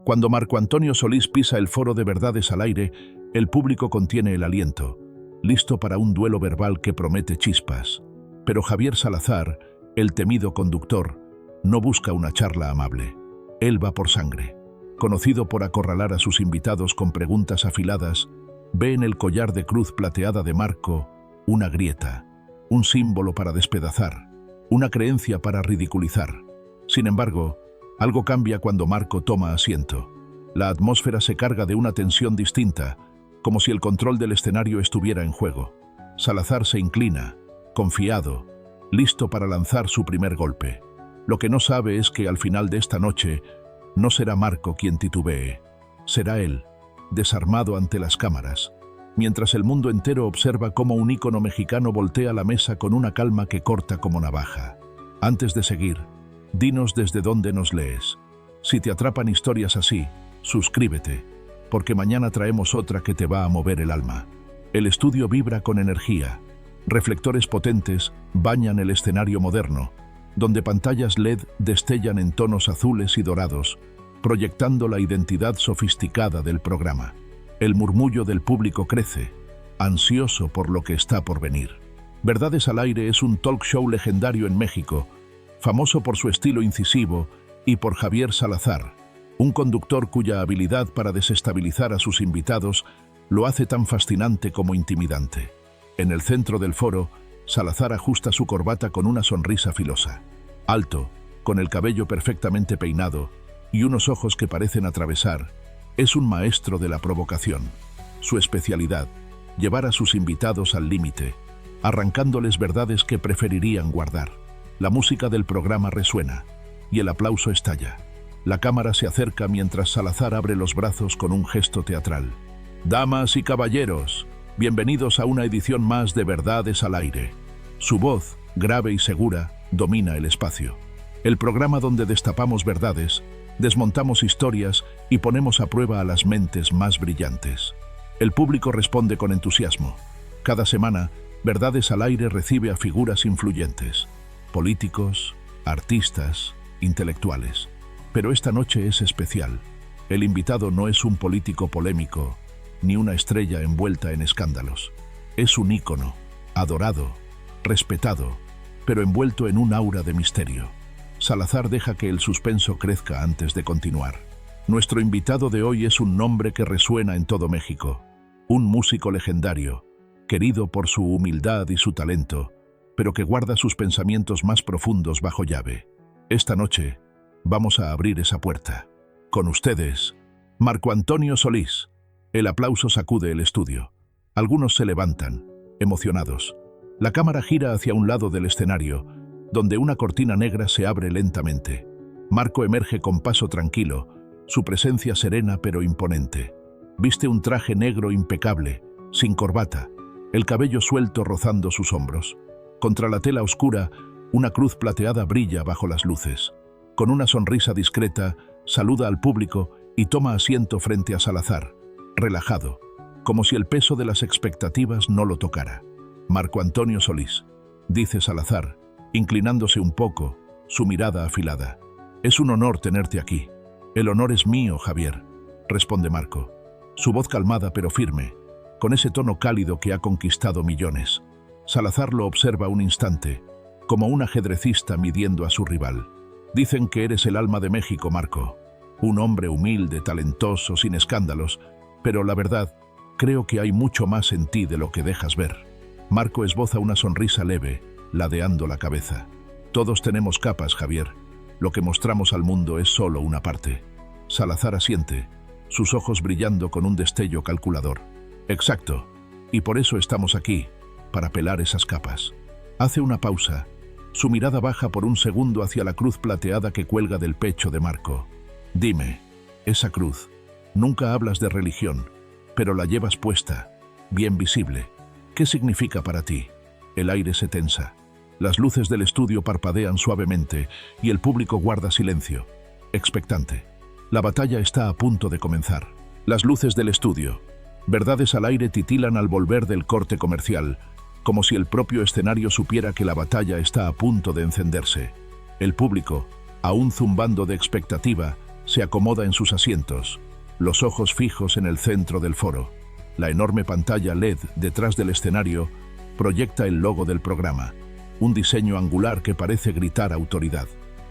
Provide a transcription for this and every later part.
Cuando Marco Antonio Solís pisa el foro de Verdades al Aire, el público contiene el aliento, listo para un duelo verbal que promete chispas. Pero Javier Salazar, el temido conductor, no busca una charla amable. Él va por sangre. Conocido por acorralar a sus invitados con preguntas afiladas, ve en el collar de cruz plateada de Marco una grieta, un símbolo para despedazar, una creencia para ridiculizar. Sin embargo, algo cambia cuando Marco toma asiento. La atmósfera se carga de una tensión distinta, como si el control del escenario estuviera en juego. Salazar se inclina, confiado, listo para lanzar su primer golpe. Lo que no sabe es que al final de esta noche no será Marco quien titubee, será él, desarmado ante las cámaras, mientras el mundo entero observa cómo un ícono mexicano voltea la mesa con una calma que corta como navaja. Antes de seguir, dinos desde dónde nos lees. Si te atrapan historias así, suscríbete, porque mañana traemos otra que te va a mover el alma. El estudio vibra con energía. Reflectores potentes bañan el escenario moderno, donde pantallas LED destellan en tonos azules y dorados, proyectando la identidad sofisticada del programa. El murmullo del público crece, ansioso por lo que está por venir. Verdades al Aire es un talk show legendario en México, famoso por su estilo incisivo y por Javier Salazar, un conductor cuya habilidad para desestabilizar a sus invitados lo hace tan fascinante como intimidante. En el centro del foro, Salazar ajusta su corbata con una sonrisa filosa. Alto, con el cabello perfectamente peinado y unos ojos que parecen atravesar, es un maestro de la provocación. Su especialidad, llevar a sus invitados al límite, arrancándoles verdades que preferirían guardar. La música del programa resuena y el aplauso estalla. La cámara se acerca mientras Salazar abre los brazos con un gesto teatral. Damas y caballeros, bienvenidos a una edición más de Verdades al Aire. Su voz, grave y segura, domina el espacio. El programa donde destapamos verdades, desmontamos historias y ponemos a prueba a las mentes más brillantes. El público responde con entusiasmo. Cada semana, Verdades al Aire recibe a figuras influyentes. Políticos, artistas, intelectuales. Pero esta noche es especial. El invitado no es un político polémico, ni una estrella envuelta en escándalos. Es un ícono, adorado, respetado, pero envuelto en un aura de misterio. Salazar deja que el suspenso crezca antes de continuar. Nuestro invitado de hoy es un nombre que resuena en todo México. Un músico legendario, querido por su humildad y su talento, pero que guarda sus pensamientos más profundos bajo llave. Esta noche, vamos a abrir esa puerta. Con ustedes, Marco Antonio Solís. El aplauso sacude el estudio. Algunos se levantan, emocionados. La cámara gira hacia un lado del escenario, donde una cortina negra se abre lentamente. Marco emerge con paso tranquilo, su presencia serena pero imponente. Viste un traje negro impecable, sin corbata, el cabello suelto rozando sus hombros. Contra la tela oscura, una cruz plateada brilla bajo las luces. Con una sonrisa discreta, saluda al público y toma asiento frente a Salazar, relajado, como si el peso de las expectativas no lo tocara. Marco Antonio Solís, dice Salazar, inclinándose un poco, su mirada afilada. Es un honor tenerte aquí. El honor es mío, Javier, responde Marco, su voz calmada pero firme, con ese tono cálido que ha conquistado millones. Salazar lo observa un instante, como un ajedrecista midiendo a su rival. Dicen que eres el alma de México, Marco. Un hombre humilde, talentoso, sin escándalos, pero la verdad, creo que hay mucho más en ti de lo que dejas ver. Marco esboza una sonrisa leve, ladeando la cabeza. Todos tenemos capas, Javier. Lo que mostramos al mundo es solo una parte. Salazar asiente, sus ojos brillando con un destello calculador. Exacto, y por eso estamos aquí, para pelar esas capas. Hace una pausa. Su mirada baja por un segundo hacia la cruz plateada que cuelga del pecho de Marco. Dime, esa cruz, nunca hablas de religión, pero la llevas puesta, bien visible. ¿Qué significa para ti? El aire se tensa. Las luces del estudio parpadean suavemente y el público guarda silencio, expectante. La batalla está a punto de comenzar. Las luces del estudio. Verdades al Aire titilan al volver del corte comercial, como si el propio escenario supiera que la batalla está a punto de encenderse. El público, aún zumbando de expectativa, Se acomoda en sus asientos, los ojos fijos en el centro del foro. La enorme pantalla LED detrás del escenario proyecta el logo del programa, un diseño angular que parece gritar autoridad.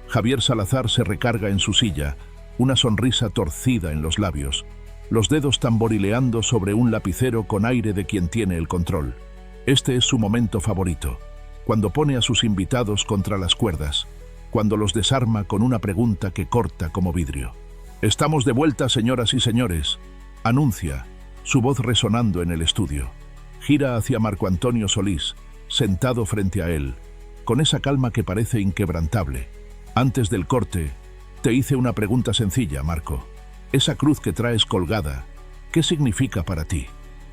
Javier Salazar se recarga en su silla, una sonrisa torcida en los labios, los dedos tamborileando sobre un lapicero con aire de quien tiene el control. Este es su momento favorito, cuando pone a sus invitados contra las cuerdas, cuando los desarma con una pregunta que corta como vidrio. «Estamos de vuelta, señoras y señores», anuncia, su voz resonando en el estudio. Gira hacia Marco Antonio Solís, sentado frente a él, con esa calma que parece inquebrantable. «Antes del corte, te hice una pregunta sencilla, Marco. Esa cruz que traes colgada, ¿qué significa para ti?»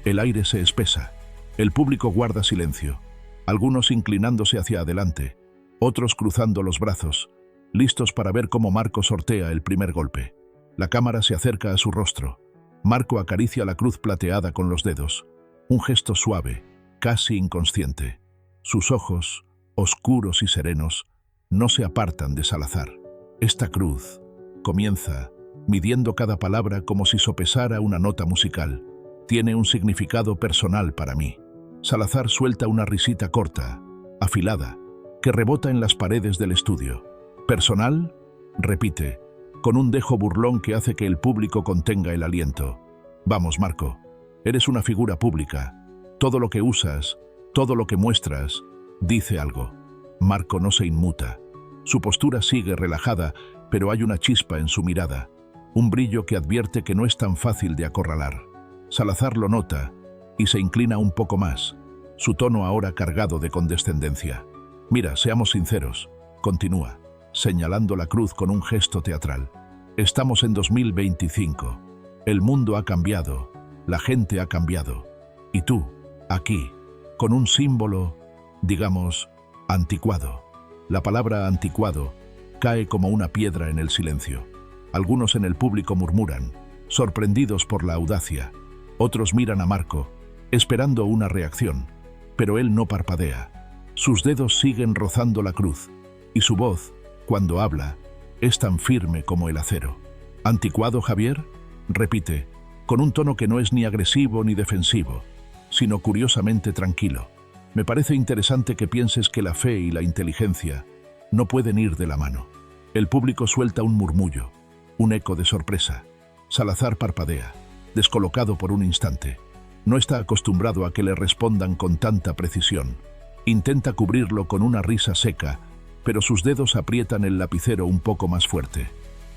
El aire se espesa. El público guarda silencio, algunos inclinándose hacia adelante, otros cruzando los brazos, listos para ver cómo Marco sortea el primer golpe. La cámara se acerca a su rostro. Marco acaricia la cruz plateada con los dedos, un gesto suave, casi inconsciente. Sus ojos, oscuros y serenos, no se apartan de Salazar. Esta cruz comienza, midiendo cada palabra como si sopesara una nota musical. Tiene un significado personal para mí. Salazar suelta una risita corta, afilada, que rebota en las paredes del estudio. «¿Personal?», repite, con un dejo burlón que hace que el público contenga el aliento. «Vamos, Marco, eres una figura pública. Todo lo que usas, todo lo que muestras, dice algo». Marco no se inmuta. Su postura sigue relajada, pero hay una chispa en su mirada, un brillo que advierte que no es tan fácil de acorralar. Salazar lo nota y se inclina un poco más, su tono ahora cargado de condescendencia. «Mira, seamos sinceros», continúa, señalando la cruz con un gesto teatral. «Estamos en 2025. El mundo ha cambiado, la gente ha cambiado. Y tú, aquí, con un símbolo, digamos, anticuado». La palabra anticuado cae como una piedra en el silencio. Algunos en el público murmuran, sorprendidos por la audacia. Otros miran a Marco, esperando una reacción, pero él no parpadea. Sus dedos siguen rozando la cruz, y su voz, cuando habla, es tan firme como el acero. «¿Anticuado, Javier?», repite, con un tono que no es ni agresivo ni defensivo, sino curiosamente tranquilo. «Me parece interesante que pienses que la fe y la inteligencia no pueden ir de la mano». El público suelta un murmullo, un eco de sorpresa. Salazar parpadea, descolocado por un instante. No está acostumbrado a que le respondan con tanta precisión. Intenta cubrirlo con una risa seca, pero sus dedos aprietan el lapicero un poco más fuerte.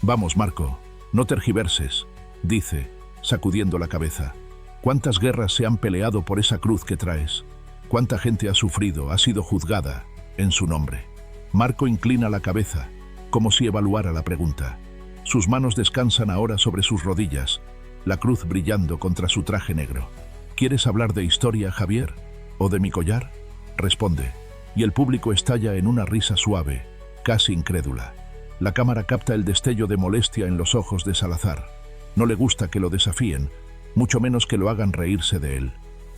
«Vamos, Marco, no tergiverses», dice, sacudiendo la cabeza. «¿Cuántas guerras se han peleado por esa cruz que traes? ¿Cuánta gente ha sufrido, ha sido juzgada en su nombre?». Marco inclina la cabeza, como si evaluara la pregunta. Sus manos descansan ahora sobre sus rodillas, la cruz brillando contra su traje negro. «¿Quieres hablar de historia, Javier? ¿O de mi collar?», responde, y el público estalla en una risa suave, casi incrédula. La cámara capta el destello de molestia en los ojos de Salazar. No le gusta que lo desafíen, mucho menos que lo hagan reírse de él.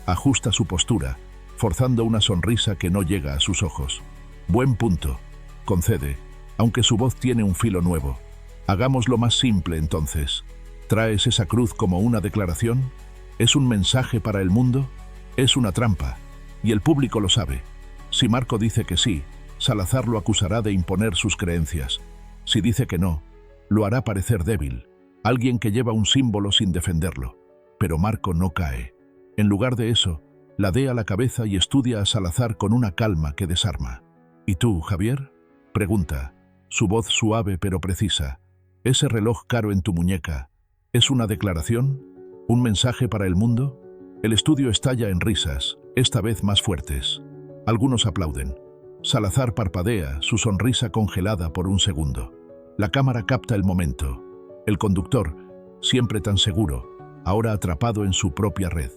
Ajusta su postura, forzando una sonrisa que no llega a sus ojos. «Buen punto», concede, aunque su voz tiene un filo nuevo. «Hagámoslo más simple entonces. ¿Traes esa cruz como una declaración? ¿Es un mensaje para el mundo? ¿Es una trampa? Y el público lo sabe. Si Marco dice que sí, Salazar lo acusará de imponer sus creencias. Si dice que no, lo hará parecer débil, alguien que lleva un símbolo sin defenderlo. Pero Marco no cae. En lugar de eso, ladea la cabeza y estudia a Salazar con una calma que desarma. «¿Y tú, Javier?», pregunta, su voz suave pero precisa. «¿Ese reloj caro en tu muñeca es una declaración? ¿Un mensaje para el mundo?». El estudio estalla en risas, esta vez más fuertes. Algunos aplauden. Salazar parpadea, su sonrisa congelada por un segundo. La cámara capta el momento. El conductor, siempre tan seguro, ahora atrapado en su propia red.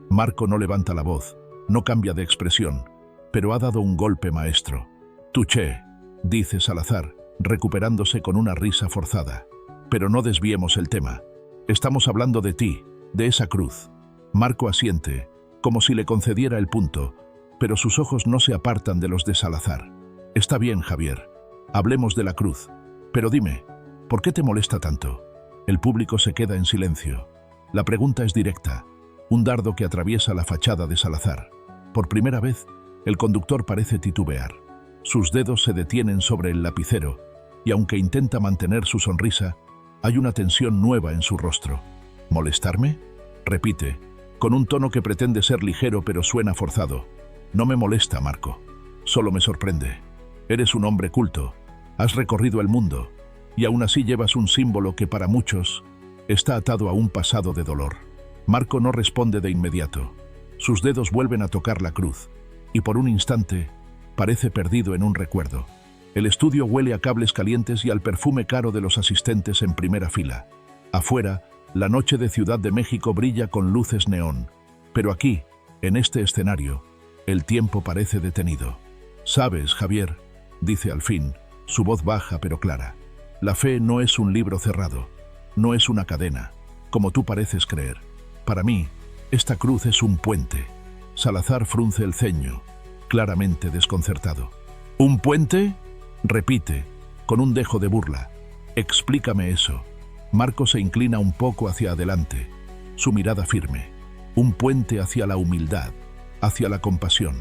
Marco no levanta la voz, no cambia de expresión, pero ha dado un golpe maestro. «Touché», dice Salazar, recuperándose con una risa forzada. «Pero no desviemos el tema. Estamos hablando de ti, de esa cruz». Marco asiente, como si le concediera el punto, pero sus ojos no se apartan de los de Salazar. «Está bien, Javier. Hablemos de la cruz. Pero dime, ¿por qué te molesta tanto? El público se queda en silencio. La pregunta es directa, un dardo que atraviesa la fachada de Salazar. Por primera vez, el conductor parece titubear. Sus dedos se detienen sobre el lapicero, y aunque intenta mantener su sonrisa, hay una tensión nueva en su rostro. ¿Molestarme?, repite, con un tono que pretende ser ligero pero suena forzado. No me molesta, Marco. Solo me sorprende. Eres un hombre culto, has recorrido el mundo, y aún así llevas un símbolo que para muchos está atado a un pasado de dolor. Marco no responde de inmediato. Sus dedos vuelven a tocar la cruz, y por un instante parece perdido en un recuerdo. El estudio huele a cables calientes y al perfume caro de los asistentes en primera fila. Afuera, la noche de Ciudad de México brilla con luces neón, pero aquí, en este escenario, el tiempo parece detenido. «Sabes, Javier», dice al fin, su voz baja pero clara, «la fe no es un libro cerrado, no es una cadena, como tú pareces creer. Para mí, esta cruz es un puente». Salazar frunce el ceño, claramente desconcertado. «¿Un puente?», repite, con un dejo de burla. «Explícame eso». Marco se inclina un poco hacia adelante, su mirada firme. Un puente hacia la humildad, hacia la compasión,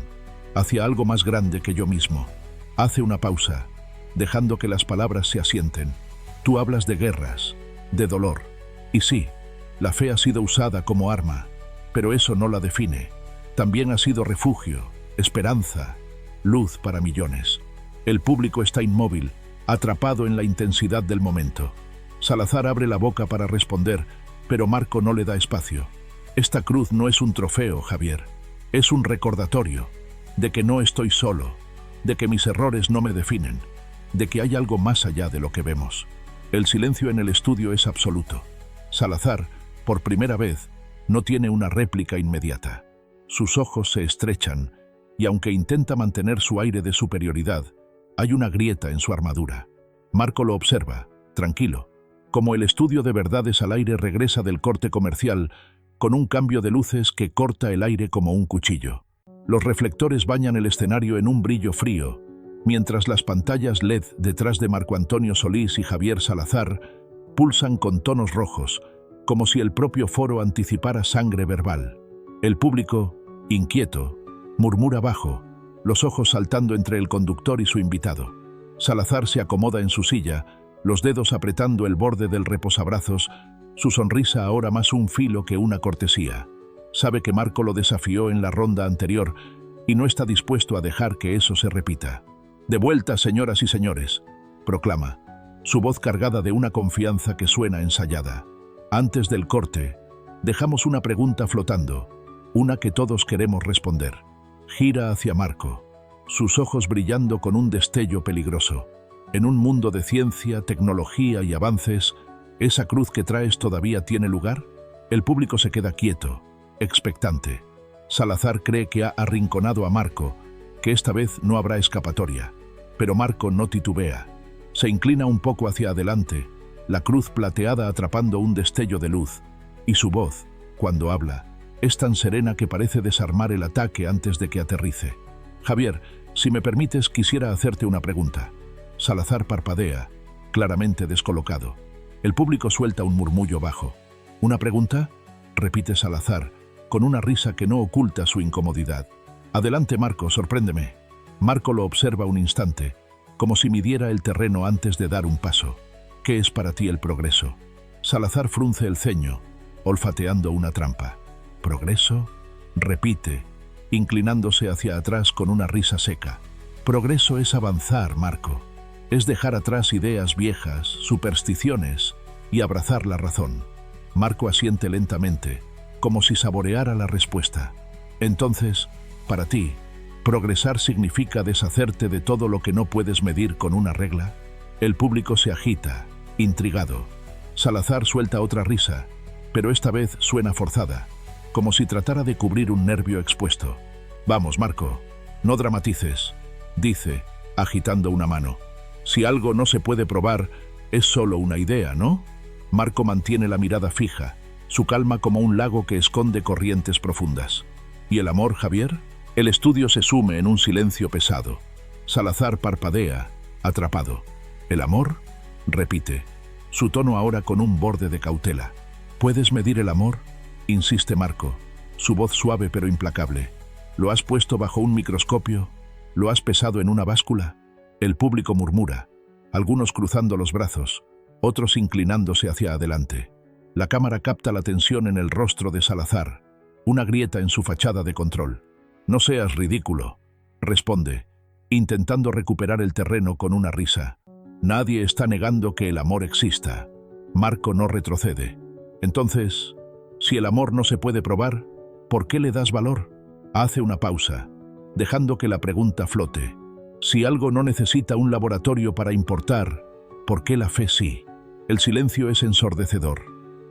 hacia algo más grande que yo mismo. Hace una pausa, dejando que las palabras se asienten. Tú hablas de guerras, de dolor. Y sí, la fe ha sido usada como arma, pero eso no la define. También ha sido refugio, esperanza, luz para millones. El público está inmóvil, atrapado en la intensidad del momento. Salazar abre la boca para responder, pero Marco no le da espacio. Esta cruz no es un trofeo, Javier. Es un recordatorio de que no estoy solo, de que mis errores no me definen, de que hay algo más allá de lo que vemos. El silencio en el estudio es absoluto. Salazar, por primera vez, no tiene una réplica inmediata. Sus ojos se estrechan, y aunque intenta mantener su aire de superioridad, hay una grieta en su armadura. Marco lo observa, tranquilo, como el estudio de Verdades al Aire regresa del corte comercial con un cambio de luces que corta el aire como un cuchillo. Los reflectores bañan el escenario en un brillo frío, mientras las pantallas LED detrás de Marco Antonio Solís y Javier Salazar pulsan con tonos rojos, como si el propio foro anticipara sangre verbal. El público, inquieto, murmura bajo, los ojos saltando entre el conductor y su invitado. Salazar se acomoda en su silla, los dedos apretando el borde del reposabrazos, su sonrisa ahora más un filo que una cortesía. Sabe que Marco lo desafió en la ronda anterior y no está dispuesto a dejar que eso se repita. «De vuelta, señoras y señores», proclama, su voz cargada de una confianza que suena ensayada. Antes del corte, dejamos una pregunta flotando, una que todos queremos responder. Gira hacia Marco, sus ojos brillando con un destello peligroso. En un mundo de ciencia, tecnología y avances, ¿esa cruz que traes todavía tiene lugar? El público se queda quieto, expectante. Salazar cree que ha arrinconado a Marco, que esta vez no habrá escapatoria. Pero Marco no titubea. Se inclina un poco hacia adelante, la cruz plateada atrapando un destello de luz, y su voz, cuando habla, es tan serena que parece desarmar el ataque antes de que aterrice. «Javier, si me permites, quisiera hacerte una pregunta». Salazar parpadea, claramente descolocado. El público suelta un murmullo bajo. «¿Una pregunta?», repite Salazar, con una risa que no oculta su incomodidad. «Adelante, Marco, sorpréndeme». Marco lo observa un instante, como si midiera el terreno antes de dar un paso. «¿Qué es para ti el progreso?». Salazar frunce el ceño, olfateando una trampa. «¿Progreso?», repite, inclinándose hacia atrás con una risa seca. «Progreso es avanzar, Marco. Es dejar atrás ideas viejas, supersticiones y abrazar la razón». Marco asiente lentamente, como si saboreara la respuesta. «Entonces, para ti, ¿progresar significa deshacerte de todo lo que no puedes medir con una regla?». El público se agita, intrigado. Salazar suelta otra risa, pero esta vez suena forzada, como si tratara de cubrir un nervio expuesto. «Vamos, Marco, no dramatices», dice, agitando una mano. «Si algo no se puede probar, es solo una idea, ¿no?». Marco mantiene la mirada fija, su calma como un lago que esconde corrientes profundas. «¿Y el amor, Javier?». El estudio se sume en un silencio pesado. Salazar parpadea, atrapado. «¿El amor?», repite. su tono ahora con un borde de cautela. ¿Puedes medir el amor?, insiste Marco, su voz suave pero implacable. ¿Lo has puesto bajo un microscopio? ¿Lo has pesado en una báscula? El público murmura, algunos cruzando los brazos, otros inclinándose hacia adelante. La cámara capta la tensión en el rostro de Salazar, una grieta en su fachada de control. «No seas ridículo», responde, intentando recuperar el terreno con una risa. «Nadie está negando que el amor exista». Marco no retrocede. «Entonces, si el amor no se puede probar, ¿por qué le das valor?». Hace una pausa, dejando que la pregunta flote. Si algo no necesita un laboratorio para importar, ¿por qué la fe sí? El silencio es ensordecedor.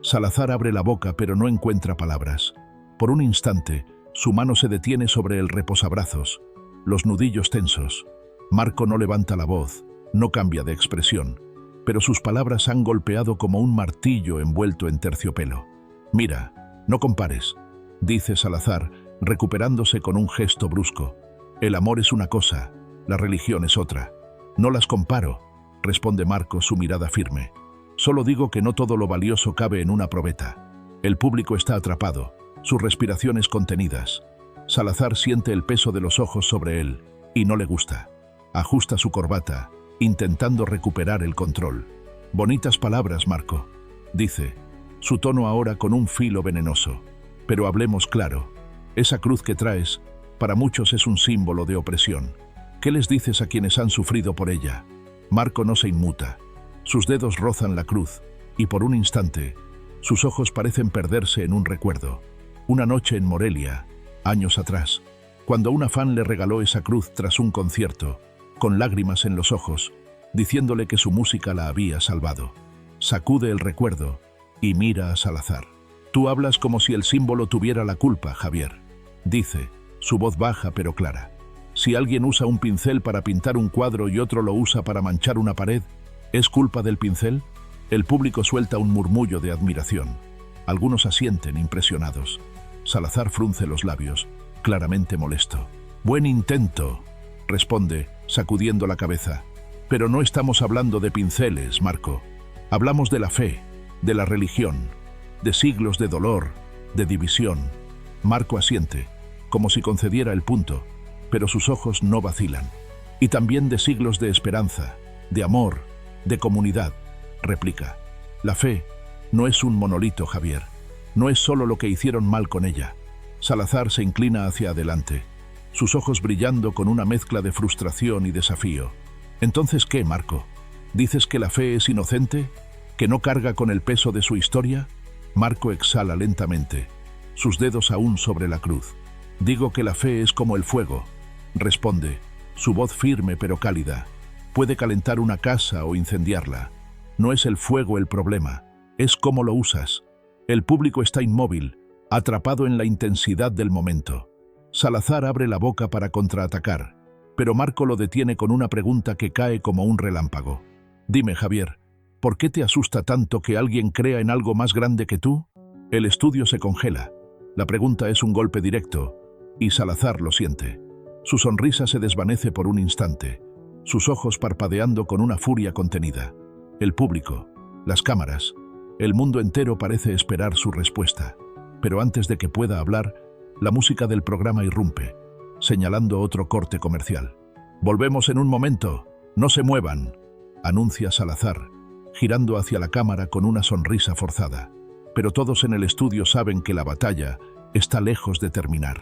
Salazar abre la boca pero no encuentra palabras. Por un instante, su mano se detiene sobre el reposabrazos, los nudillos tensos. Marco no levanta la voz, no cambia de expresión, pero sus palabras han golpeado como un martillo envuelto en terciopelo. «Mira, no compares», dice Salazar, recuperándose con un gesto brusco. «El amor es una cosa, la religión es otra». «No las comparo», responde Marco, su mirada firme. «Solo digo que no todo lo valioso cabe en una probeta». El público está atrapado, sus respiraciones contenidas. Salazar siente el peso de los ojos sobre él, y no le gusta. Ajusta su corbata, intentando recuperar el control. «Bonitas palabras, Marco», dice, su tono ahora con un filo venenoso. «Pero hablemos claro. Esa cruz que traes, para muchos es un símbolo de opresión. ¿Qué les dices a quienes han sufrido por ella?». Marco no se inmuta. Sus dedos rozan la cruz, y por un instante, sus ojos parecen perderse en un recuerdo. Una noche en Morelia, años atrás, cuando una fan le regaló esa cruz tras un concierto, con lágrimas en los ojos, diciéndole que su música la había salvado. Sacude el recuerdo y mira a Salazar. «Tú hablas como si el símbolo tuviera la culpa, Javier», dice, su voz baja pero clara. «Si alguien usa un pincel para pintar un cuadro y otro lo usa para manchar una pared, ¿es culpa del pincel?». El público suelta un murmullo de admiración. Algunos asienten impresionados. Salazar frunce los labios, claramente molesto. «Buen intento», responde, sacudiendo la cabeza. «Pero no estamos hablando de pinceles, Marco. Hablamos de la fe, de la religión, de siglos de dolor, de división». Marco asiente, como si concediera el punto, pero sus ojos no vacilan. «Y también de siglos de esperanza, de amor, de comunidad», replica. «La fe no es un monolito, Javier. No es solo lo que hicieron mal con ella». Salazar se inclina hacia adelante, sus ojos brillando con una mezcla de frustración y desafío. «¿Entonces qué, Marco? ¿Dices que la fe es inocente? ¿Que no carga con el peso de su historia?». Marco exhala lentamente, sus dedos aún sobre la cruz. «Digo que la fe es como el fuego», responde, su voz firme pero cálida. «Puede calentar una casa o incendiarla. No es el fuego el problema, es cómo lo usas». El público está inmóvil, atrapado en la intensidad del momento. Salazar abre la boca para contraatacar, pero Marco lo detiene con una pregunta que cae como un relámpago. «Dime, Javier, ¿por qué te asusta tanto que alguien crea en algo más grande que tú?». El estudio se congela. La pregunta es un golpe directo, y Salazar lo siente. Su sonrisa se desvanece por un instante, sus ojos parpadeando con una furia contenida. El público, las cámaras, el mundo entero parece esperar su respuesta. Pero antes de que pueda hablar, la música del programa irrumpe, señalando otro corte comercial. «Volvemos en un momento, no se muevan», anuncia Salazar, girando hacia la cámara con una sonrisa forzada. Pero todos en el estudio saben que la batalla está lejos de terminar,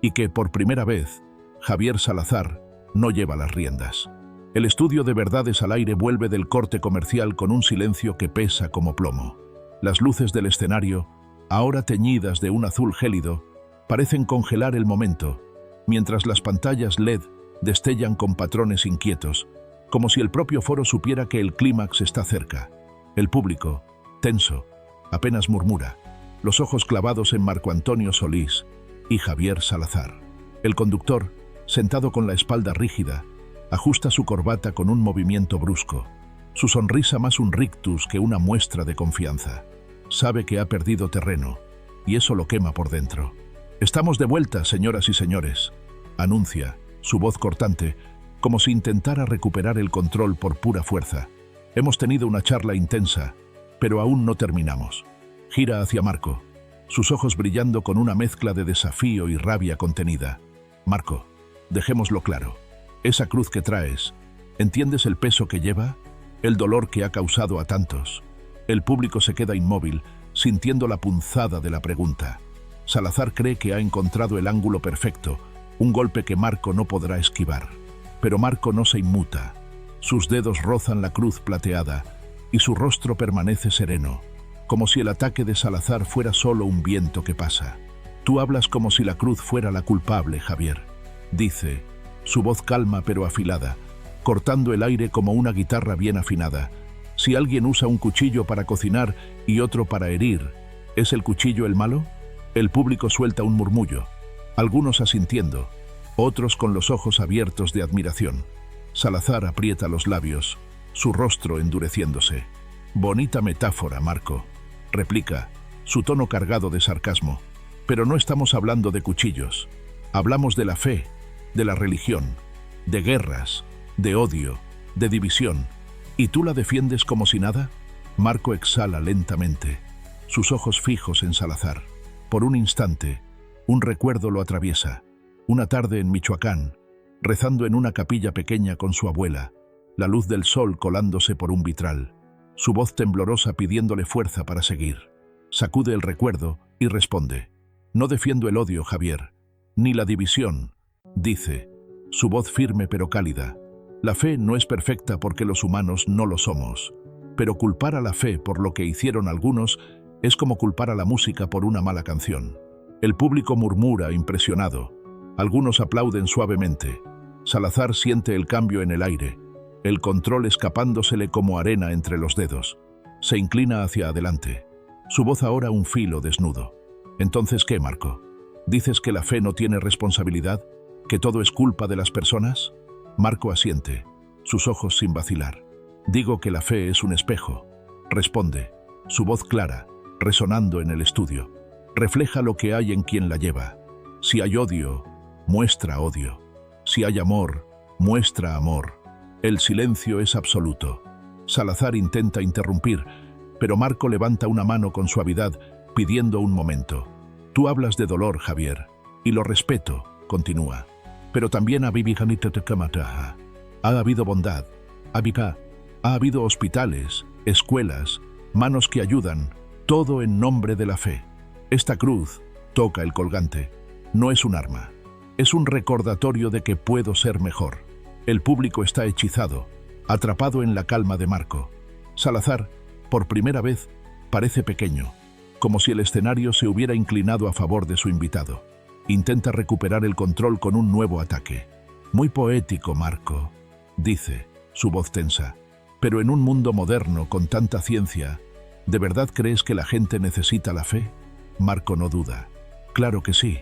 y que, por primera vez, Javier Salazar no lleva las riendas. El estudio de Verdades al Aire vuelve del corte comercial con un silencio que pesa como plomo. Las luces del escenario, ahora teñidas de un azul gélido, parecen congelar el momento, mientras las pantallas LED destellan con patrones inquietos, como si el propio foro supiera que el clímax está cerca. El público, tenso, apenas murmura, los ojos clavados en Marco Antonio Solís y Javier Salazar. El conductor, sentado con la espalda rígida, ajusta su corbata con un movimiento brusco, su sonrisa más un rictus que una muestra de confianza. Sabe que ha perdido terreno, y eso lo quema por dentro. «Estamos de vuelta, señoras y señores», anuncia, su voz cortante, como si intentara recuperar el control por pura fuerza. Hemos tenido una charla intensa, pero aún no terminamos. Gira hacia Marco, sus ojos brillando con una mezcla de desafío y rabia contenida. Marco, dejémoslo claro. Esa cruz que traes, ¿entiendes el peso que lleva? El dolor que ha causado a tantos. El público se queda inmóvil, sintiendo la punzada de la pregunta. Salazar cree que ha encontrado el ángulo perfecto, un golpe que Marco no podrá esquivar. Pero Marco no se inmuta. Sus dedos rozan la cruz plateada y su rostro permanece sereno, como si el ataque de Salazar fuera solo un viento que pasa. Tú hablas como si la cruz fuera la culpable, Javier, dice, su voz calma pero afilada, cortando el aire como una guitarra bien afinada. Si alguien usa un cuchillo para cocinar y otro para herir, ¿es el cuchillo el malo? El público suelta un murmullo, algunos asintiendo, otros con los ojos abiertos de admiración. Salazar aprieta los labios, su rostro endureciéndose. Bonita metáfora, Marco, replica, su tono cargado de sarcasmo. Pero no estamos hablando de cuchillos. Hablamos de la fe, de la religión, de guerras, de odio, de división. ¿Y tú la defiendes como si nada? Marco exhala lentamente, sus ojos fijos en Salazar. Por un instante, un recuerdo lo atraviesa. Una tarde en Michoacán, rezando en una capilla pequeña con su abuela, la luz del sol colándose por un vitral, su voz temblorosa pidiéndole fuerza para seguir. Sacude el recuerdo y responde: no defiendo el odio, Javier, ni la división, dice, su voz firme pero cálida. La fe no es perfecta porque los humanos no lo somos, pero culpar a la fe por lo que hicieron algunos es como culpar a la música por una mala canción. El público murmura impresionado. Algunos aplauden suavemente. Salazar siente el cambio en el aire, el control escapándosele como arena entre los dedos. Se inclina hacia adelante, su voz ahora un filo desnudo. ¿Entonces qué, Marco? ¿Dices que la fe no tiene responsabilidad? ¿Que todo es culpa de las personas? Marco asiente, sus ojos sin vacilar. Digo que la fe es un espejo, responde, su voz clara, resonando en el estudio. Refleja lo que hay en quien la lleva. Si hay odio, muestra odio. Si hay amor, muestra amor. El silencio es absoluto. Salazar intenta interrumpir, pero Marco levanta una mano con suavidad, pidiendo un momento. Tú hablas de dolor, Javier, y lo respeto, continúa. Pero también ha habido bondad, ha habido hospitales, escuelas, manos que ayudan, todo en nombre de la fe. Esta cruz, toca el colgante, no es un arma, es un recordatorio de que puedo ser mejor. El público está hechizado, atrapado en la calma de Marco. Salazar, por primera vez, parece pequeño, como si el escenario se hubiera inclinado a favor de su invitado. Intenta recuperar el control con un nuevo ataque. Muy poético, Marco, dice, su voz tensa. Pero en un mundo moderno con tanta ciencia, ¿de verdad crees que la gente necesita la fe? Marco no duda. Claro que sí,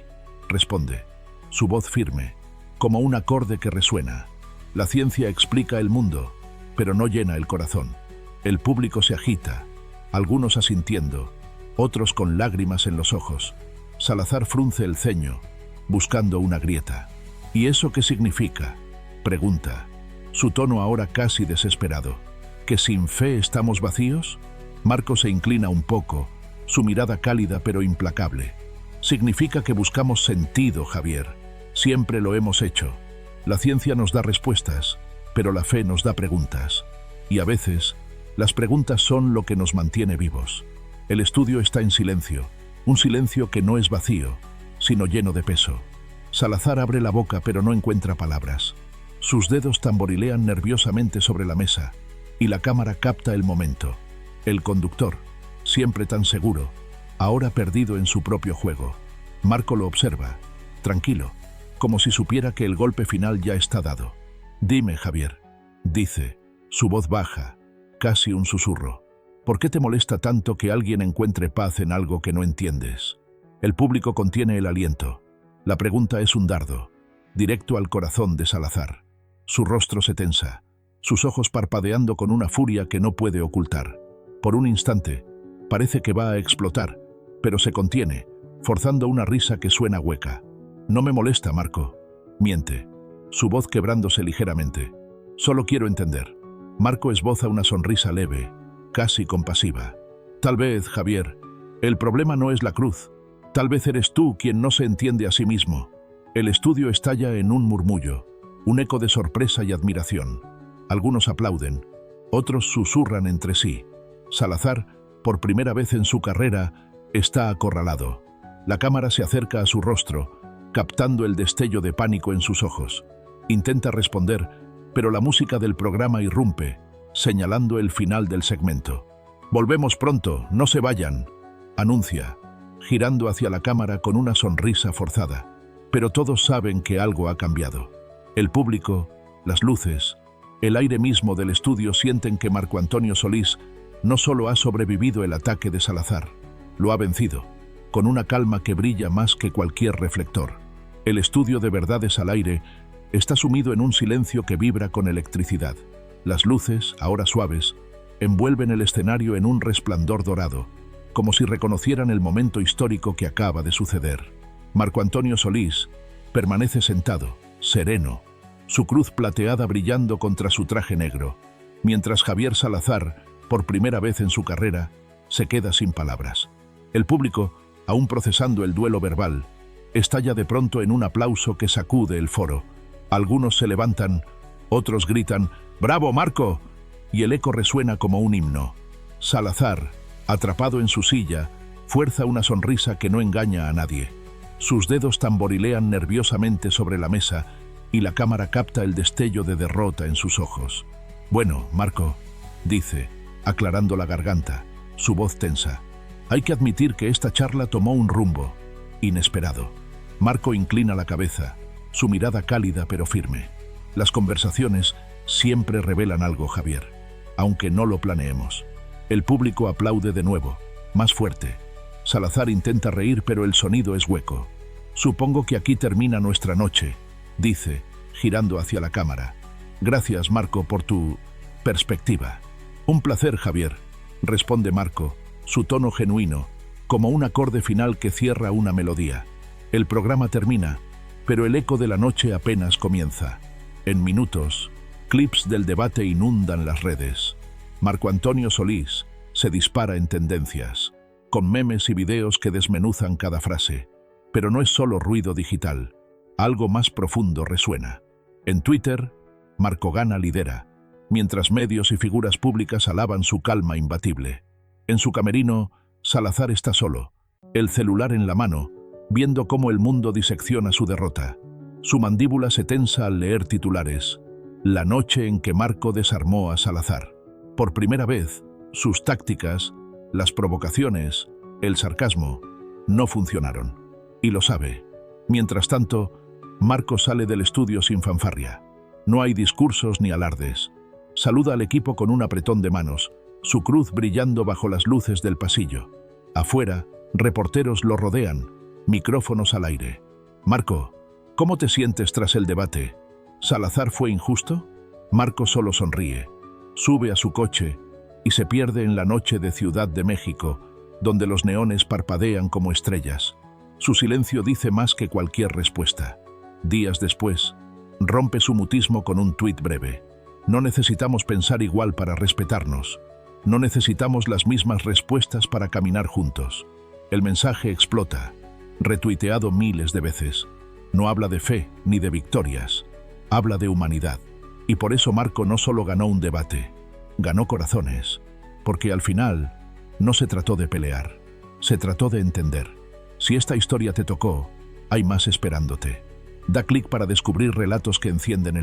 responde, su voz firme, como un acorde que resuena. La ciencia explica el mundo, pero no llena el corazón. El público se agita, algunos asintiendo, otros con lágrimas en los ojos. Salazar frunce el ceño, buscando una grieta. ¿Y eso qué significa?, pregunta, su tono ahora casi desesperado. ¿Que sin fe estamos vacíos? Marco se inclina un poco, su mirada cálida pero implacable. Significa que buscamos sentido, Javier. Siempre lo hemos hecho. La ciencia nos da respuestas, pero la fe nos da preguntas. Y a veces, las preguntas son lo que nos mantiene vivos. El estudio está en silencio, un silencio que no es vacío, sino lleno de peso. Salazar abre la boca pero no encuentra palabras. Sus dedos tamborilean nerviosamente sobre la mesa, y la cámara capta el momento. El conductor, siempre tan seguro, ahora perdido en su propio juego. Marco lo observa, tranquilo, como si supiera que el golpe final ya está dado. Dime, Javier, dice, su voz baja, casi un susurro. ¿Por qué te molesta tanto que alguien encuentre paz en algo que no entiendes? El público contiene el aliento. La pregunta es un dardo, directo al corazón de Salazar. Su rostro se tensa, sus ojos parpadeando con una furia que no puede ocultar. Por un instante, parece que va a explotar, pero se contiene, forzando una risa que suena hueca. No me molesta, Marco, miente, su voz quebrándose ligeramente. Solo quiero entender. Marco esboza una sonrisa leve, casi compasiva. Tal vez, Javier, el problema no es la cruz. Tal vez eres tú quien no se entiende a sí mismo. El estudio estalla en un murmullo, un eco de sorpresa y admiración. Algunos aplauden, otros susurran entre sí. Salazar, por primera vez en su carrera, está acorralado. La cámara se acerca a su rostro, captando el destello de pánico en sus ojos. Intenta responder, pero la música del programa irrumpe, señalando el final del segmento. «Volvemos pronto, no se vayan», anuncia, girando hacia la cámara con una sonrisa forzada. Pero todos saben que algo ha cambiado. El público, las luces, el aire mismo del estudio sienten que Marco Antonio Solís no solo ha sobrevivido el ataque de Salazar, lo ha vencido, con una calma que brilla más que cualquier reflector. El estudio de Verdades al Aire está sumido en un silencio que vibra con electricidad. Las luces, ahora suaves, envuelven el escenario en un resplandor dorado, como si reconocieran el momento histórico que acaba de suceder. Marco Antonio Solís permanece sentado, sereno, su cruz plateada brillando contra su traje negro, mientras Javier Salazar, por primera vez en su carrera, se queda sin palabras. El público, aún procesando el duelo verbal, estalla de pronto en un aplauso que sacude el foro. Algunos se levantan, otros gritan «¡Bravo, Marco!» y el eco resuena como un himno. Salazar, atrapado en su silla, fuerza una sonrisa que no engaña a nadie. Sus dedos tamborilean nerviosamente sobre la mesa y la cámara capta el destello de derrota en sus ojos. «Bueno, Marco», dice, aclarando la garganta, su voz tensa. «Hay que admitir que esta charla tomó un rumbo inesperado». Marco inclina la cabeza, su mirada cálida pero firme. Las conversaciones siempre revelan algo, Javier, aunque no lo planeemos. El público aplaude de nuevo, más fuerte. Salazar intenta reír, pero el sonido es hueco. «Supongo que aquí termina nuestra noche», dice, girando hacia la cámara. «Gracias, Marco, por tu perspectiva». «Un placer, Javier», responde Marco, su tono genuino, como un acorde final que cierra una melodía. El programa termina, pero el eco de la noche apenas comienza. En minutos, clips del debate inundan las redes. Marco Antonio Solís se dispara en tendencias, con memes y videos que desmenuzan cada frase. Pero no es solo ruido digital, algo más profundo resuena. En Twitter, Marco Gana lidera, mientras medios y figuras públicas alaban su calma imbatible. En su camerino, Salazar está solo, el celular en la mano, viendo cómo el mundo disecciona su derrota. Su mandíbula se tensa al leer titulares: «La noche en que Marco desarmó a Salazar». Por primera vez, sus tácticas, las provocaciones, el sarcasmo, no funcionaron. Y lo sabe. Mientras tanto, Marco sale del estudio sin fanfarria. No hay discursos ni alardes. Saluda al equipo con un apretón de manos, su cruz brillando bajo las luces del pasillo. Afuera, reporteros lo rodean, micrófonos al aire. «Marco, ¿cómo te sientes tras el debate? ¿Salazar fue injusto?» Marco solo sonríe, sube a su coche y se pierde en la noche de Ciudad de México, donde los neones parpadean como estrellas. Su silencio dice más que cualquier respuesta. Días después, rompe su mutismo con un tuit breve. «No necesitamos pensar igual para respetarnos. No necesitamos las mismas respuestas para caminar juntos». El mensaje explota, retuiteado miles de veces. No habla de fe ni de victorias, habla de humanidad. Y por eso Marco no solo ganó un debate, ganó corazones, porque al final no se trató de pelear, se trató de entender. Si esta historia te tocó, hay más esperándote. Da clic para descubrir relatos que encienden el